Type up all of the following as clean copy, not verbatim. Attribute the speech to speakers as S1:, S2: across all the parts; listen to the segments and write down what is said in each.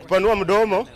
S1: Kupanua mdomo,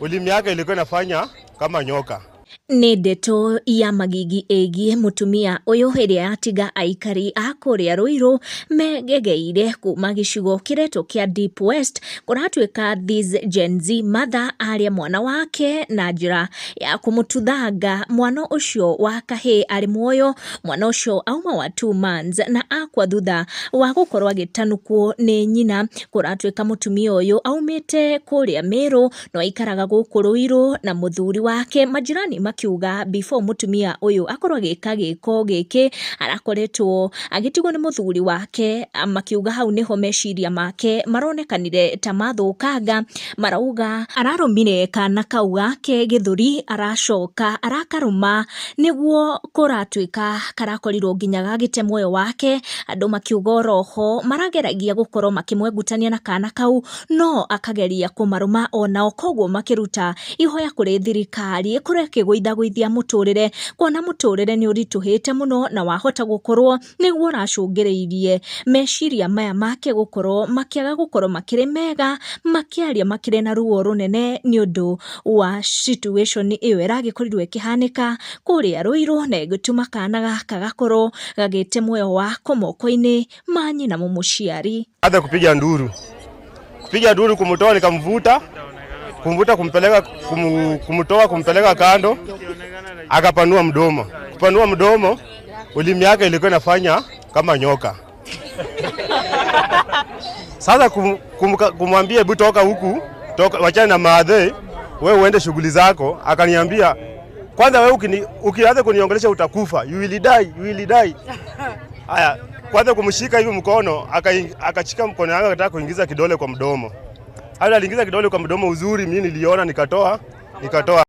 S1: ulimi yake ilikuwa inafanya kama nyoka.
S2: Nĩ ndeto ya magigi ĩgiĩ mũtumia ũyũ ĩrĩa atiga aikari a kũrĩa Ruiru megegeire kuma gĩcigo kĩretwo kĩa Deep West kũratuĩka this Gen Z mother arĩa mwana wake na njĩra ya kũmũtuthanga mwana ũcio wa kahĩĩ arĩ muoyo. Mwana ũcio auma wa 2 months na akwa thutha wa gũkorwo agĩtanũkwo nĩ nyina. Kũratuĩka mũtumia ũyũ aumĩte kũrĩa Meru no aikaraga gũkũ Ruiru na mũthuri wake. Majirani makiuga before mutumia uyu akorwo agĩka gĩko gĩkĩ arakoretwo agĩtigwo nĩ mũthuri wake. Makiuga hau niho meciria make maronekanire ta mathũkanga. Marauga ararũmire kana kau gake gĩthũri aracoka arakarũma nĩguo kũratuĩka karakorirwo nginya gagĩte muoyo wake. Andũ makiuga oroho marageragia gũkorwo makĩmwengutania na kana kau no akageria kũmarũma onao, koguo makĩruta ihoya kũrĩ thirikari ĩkorwo ĩkĩgũithagũithia mũtũrĩre, kuona mũtũrĩre nĩ ũritũhĩte mũno na wahota gũkorwo nĩguo ũracũngĩrĩirie meciria maya make gũkorwo makĩaga gũkorwo makĩrĩ mega, makĩaria makĩrĩ na ruo rũnene nĩ ũndũ wa situation ĩyo ĩragĩkorirwo ĩkĩhanĩka kũrĩa Ruiru na ĩgĩtũma kana gaka gakorwo gagĩte muoyo wako moko-inĩ ma nyina mũmũciari.
S1: Hata kupiga nduru kumtoa, nikamvuta kumpeleka kumtoa kumpeleka kando, akapanua mdomo. Kupanua mdomo, ulimi yake ilikuwa inafanya kama nyoka. Sasa kumwambia hebu toka huku, wachana na maadhe, wewe uende shughuli zako. Akaniambia kwanza wewe ukianza kuniongelesha utakufa, you will die. Haya, kwanza kumshika hivi mkono, akachika mkono wangu akataka kuingiza kidole kwa mdomo. Aliingiza kidole kwa mdomo, uzuri mimi niliona nikatoa.